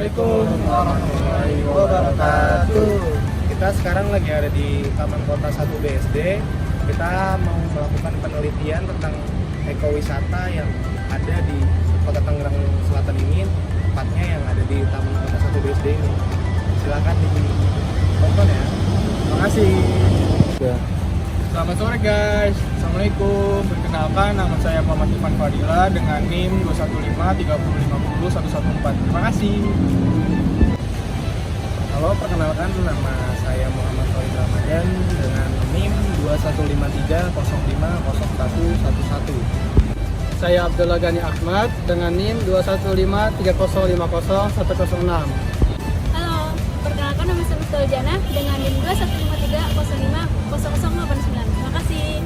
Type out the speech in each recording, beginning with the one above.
Assalamualaikum warahmatullahi wabarakatuh. Kita sekarang lagi ada di Taman Kota 1 BSD. Kita mau melakukan penelitian tentang ekowisata yang ada di Kota Tangerang Selatan ini, tepatnya yang ada di Taman Kota 1 BSD ini. Silakan ditonton ya. Terima kasih. Selamat sore guys, Assalamualaikum. Perkenalkan, nama saya Muhammad Irfan Fadila dengan NIM 21530501114. Terima kasih. Halo, perkenalkan nama saya Muhammad Khalid Ramadan dengan NIM 21530501111. Saya Abdullah Ghani Ahmad dengan NIM 21530501106. Halo, perkenalkan nama saya Mustul Jana dengan NIM 21530500089. Terima kasih.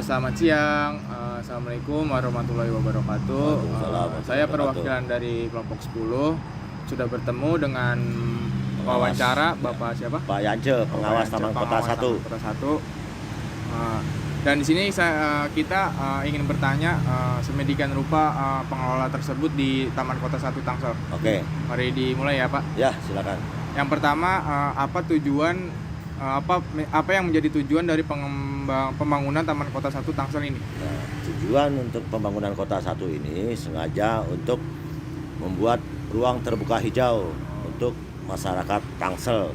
Selamat siang. Assalamualaikum warahmatullahi wabarakatuh. Waalaikumsalam. Saya perwakilan dari kelompok 10 sudah bertemu dengan wawancara Bapak siapa? Pak Yance, pengawas Taman Kota 1. Kota 1. Dan di sini kita ingin bertanya semedikan rupa pengelola tersebut di Taman Kota 1 Tangsel. Oke. Mari dimulai ya Pak. Ya, silakan. Yang pertama, apa tujuan apa yang menjadi tujuan dari pembangunan Taman Kota 1 Tangsel ini? Nah, tujuan untuk pembangunan Kota 1 ini sengaja untuk membuat ruang terbuka hijau untuk masyarakat Tangsel.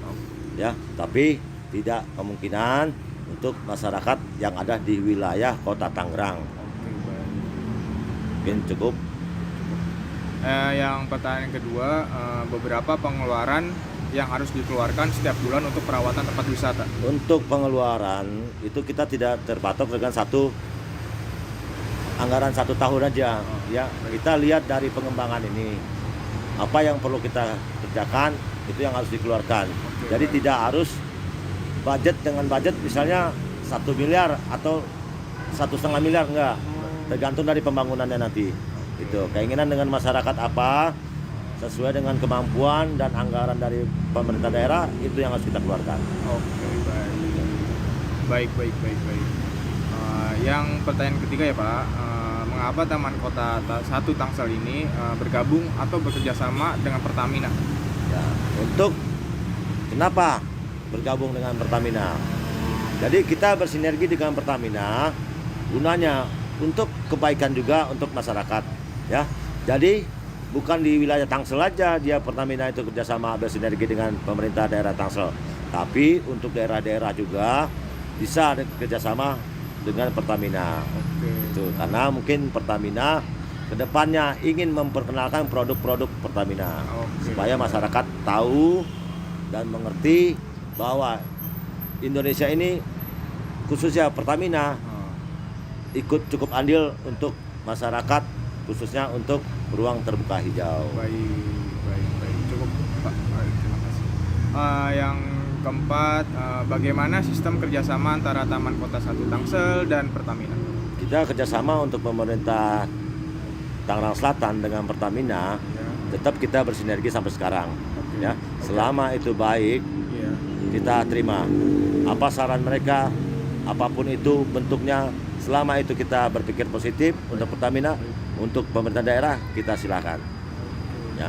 Ya, tapi tidak kemungkinan untuk masyarakat yang ada di wilayah Kota Tangerang. Mungkin cukup. Yang pertanyaan kedua, beberapa pengeluaran yang harus dikeluarkan setiap bulan untuk perawatan tempat wisata. Untuk pengeluaran itu kita tidak terpatok dengan anggaran satu tahun aja. Ya, kita lihat dari pengembangan ini apa yang perlu kita kerjakan itu yang harus dikeluarkan. Jadi tidak harus budget dengan budget misalnya 1 miliar atau 1,5 miliar, enggak, tergantung dari pembangunannya nanti. Itu keinginan dengan masyarakat apa sesuai dengan kemampuan dan anggaran dari pemerintah daerah itu yang harus kita keluarkan. Oke, baik. Yang pertanyaan ketiga ya Pak, mengapa Taman Kota 1 Tangsel ini bergabung atau bekerja sama dengan Pertamina? Ya, untuk kenapa bergabung dengan Pertamina? Jadi kita bersinergi dengan Pertamina gunanya untuk kebaikan juga untuk masyarakat. Ya, jadi bukan di wilayah Tangsel aja dia Pertamina itu kerjasama bersinergi dengan pemerintah daerah Tangsel, tapi untuk daerah-daerah juga bisa kerjasama dengan Pertamina. Itu karena mungkin Pertamina kedepannya ingin memperkenalkan produk-produk Pertamina supaya masyarakat tahu dan mengerti bahwa Indonesia ini khususnya Pertamina ikut cukup andil untuk masyarakat khususnya untuk ruang terbuka hijau. Baik. Cukup Pak. Terima kasih. Yang keempat, bagaimana sistem kerjasama antara Taman Kota 1 Tangsel dan Pertamina? Kita kerjasama untuk pemerintah Tangerang Selatan dengan Pertamina, tetap kita bersinergi sampai sekarang. Ya, selama itu baik, kita terima. Apa saran mereka, apapun itu bentuknya, selama itu kita berpikir positif untuk Pertamina, untuk pemerintah daerah kita silakan. Ya.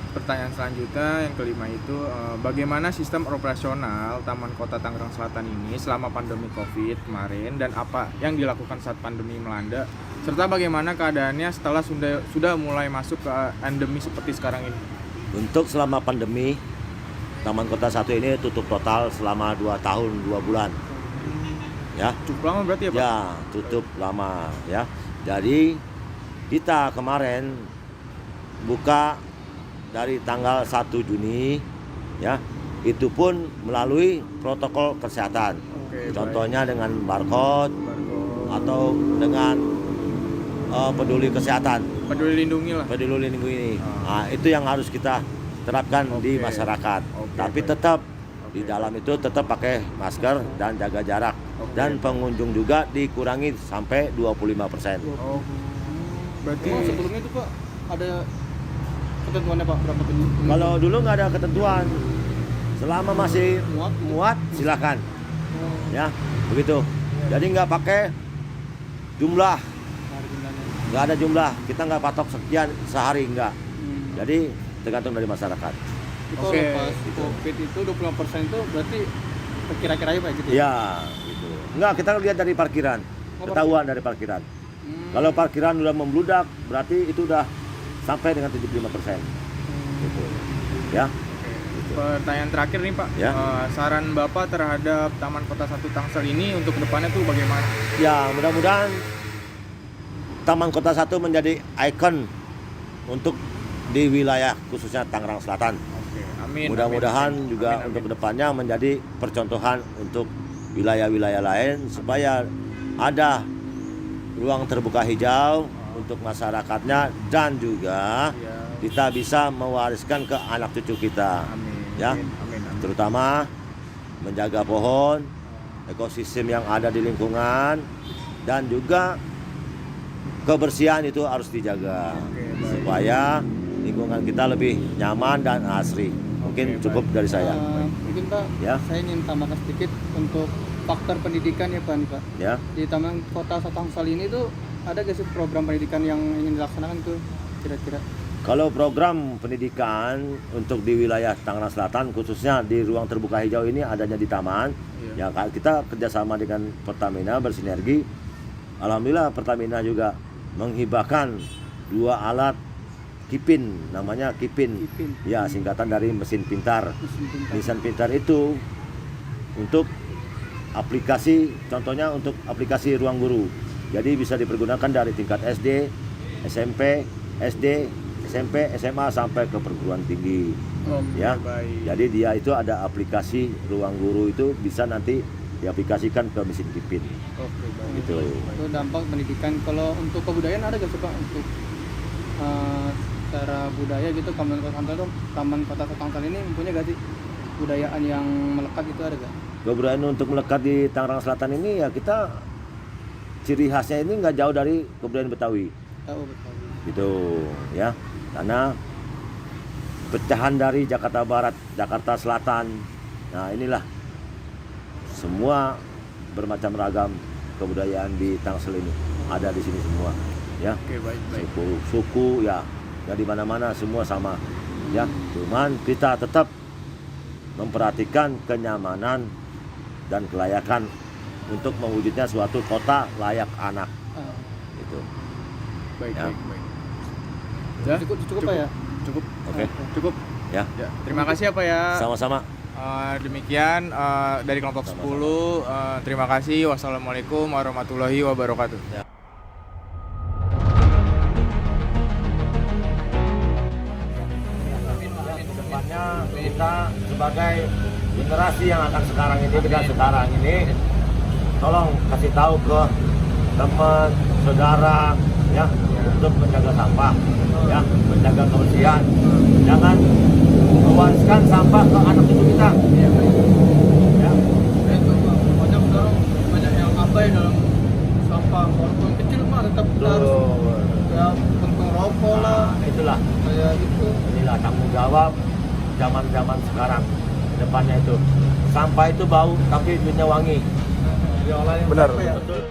Pertanyaan selanjutnya yang kelima itu, bagaimana sistem operasional Taman Kota Tangerang Selatan ini selama pandemi Covid kemarin dan apa yang dilakukan saat pandemi melanda, serta bagaimana keadaannya setelah sudah mulai masuk ke endemi seperti sekarang ini? Untuk selama pandemi, Taman Kota 1 ini tutup total selama 2 tahun 2 bulan. Ya. Cukup lama berarti ya Pak? Ya, tutup lama ya. Jadi kita kemarin buka dari tanggal 1 Juni ya, itu pun melalui protokol kesehatan. Contohnya dengan barcode atau dengan peduli kesehatan. Peduli lindungi lah. Peduli lindungi ini. Nah, itu yang harus kita terapkan di masyarakat. Tapi tetap di dalam itu tetap pakai masker dan jaga jarak. Dan pengunjung juga dikurangi sampai 25%. Berarti sebelumnya itu Pak ada ketentuannya Pak, berapa pengunjung? Kalau dulu nggak ada ketentuan, selama masih muat silakan. Ya, begitu. Jadi nggak pakai jumlah, nggak ada jumlah. Kita nggak patok sekian sehari, nggak. Jadi tergantung dari masyarakat. Itu pas COVID itu 25% itu berarti kira-kira aja Pak gitu? Ya, gitu. Enggak, kita lihat dari parkiran, ketahuan dari parkiran. Kalau parkiran udah membludak, berarti itu udah sampai dengan 75%. Gitu. Ya. Gitu. Pertanyaan terakhir nih Pak, Ya. Saran Bapak terhadap Taman Kota 1 Tangsel ini untuk kedepannya tuh bagaimana? Ya, mudah-mudahan Taman Kota 1 menjadi ikon untuk di wilayah khususnya Tangerang Selatan. Amin. Mudah-mudahan juga untuk kedepannya menjadi percontohan untuk wilayah-wilayah lain supaya ada ruang terbuka hijau untuk masyarakatnya dan juga kita bisa mewariskan ke anak cucu kita. Amin. Ya, Amin. terutama menjaga pohon ekosistem yang ada di lingkungan, dan juga kebersihan itu harus dijaga supaya lingkungan kita lebih nyaman dan asri. Mungkin Oke, cukup dari saya. Mungkin Pak, Ya. saya ingin tambahkan sedikit untuk faktor pendidikan ya Pak, nih, Pak. Ya. Di Taman Kota Tangsel ini tuh ada gak sih program pendidikan yang ingin dilaksanakan tuh kira-kira? Kalau program pendidikan untuk di wilayah Tangerang Selatan, khususnya di ruang terbuka hijau ini adanya di taman, ya kita kerjasama dengan Pertamina bersinergi. Alhamdulillah Pertamina juga menghibahkan 2 alat Kipin, namanya Kipin. Kipin. Ya, singkatan dari mesin pintar. Mesin pintar. Mesin pintar itu untuk aplikasi, contohnya untuk aplikasi ruang guru. Jadi bisa dipergunakan dari tingkat SD, SMP, SD, SMP, SMA sampai ke perguruan tinggi. Ya. Baik. Jadi dia itu ada aplikasi ruang guru, itu bisa nanti diaplikasikan ke mesin Kipin. Oke, baik. Gitu. Itu dampak pendidikan. Kalau untuk kebudayaan ada gak sih Pak untuk secara budaya gitu Taman Kota Tangsel ini mempunyai gak sih budayaan yang melekat itu ada gak? Kebudayaan untuk melekat di Tangerang Selatan ini ya kita ciri khasnya ini nggak jauh dari kebudayaan Betawi. Tahu betul. Gitu ya. Karena pecahan dari Jakarta Barat, Jakarta Selatan. Nah, inilah semua bermacam ragam kebudayaan di Tangsel ini ada di sini semua, ya. Oke, baik. Suku ya di mana-mana semua sama, ya. Cuman kita tetap memperhatikan kenyamanan dan kelayakan untuk mewujudnya suatu kota layak anak. Gitu. Baik, Ya. baik. Cukup Pak ya? Cukup. Oke. Cukup. Ya. Terima kasih ya Pak ya. Sama-sama. Demikian dari kelompok 10. Terima kasih. Wassalamualaikum warahmatullahi wabarakatuh. Kedepannya kita sebagai generasi yang akan sekarang ini, tolong kasih tahu ke teman, saudara, ya, untuk menjaga sampah, ya, menjaga kebersihan. Jangan mewariskan sampah ke anak cucu kita. Ya. Itu Pak, banyak sekarang banyak yang abai dalam sampah. Walaupun kecil mah tetap kita harus ya puntung rokok lah, Itulah, kayak gitu. inilah tanggung jawab zaman sekarang. Depannya itu sampah itu bau tapi duitnya wangi. Yang lain Benar. apa ya? Betul.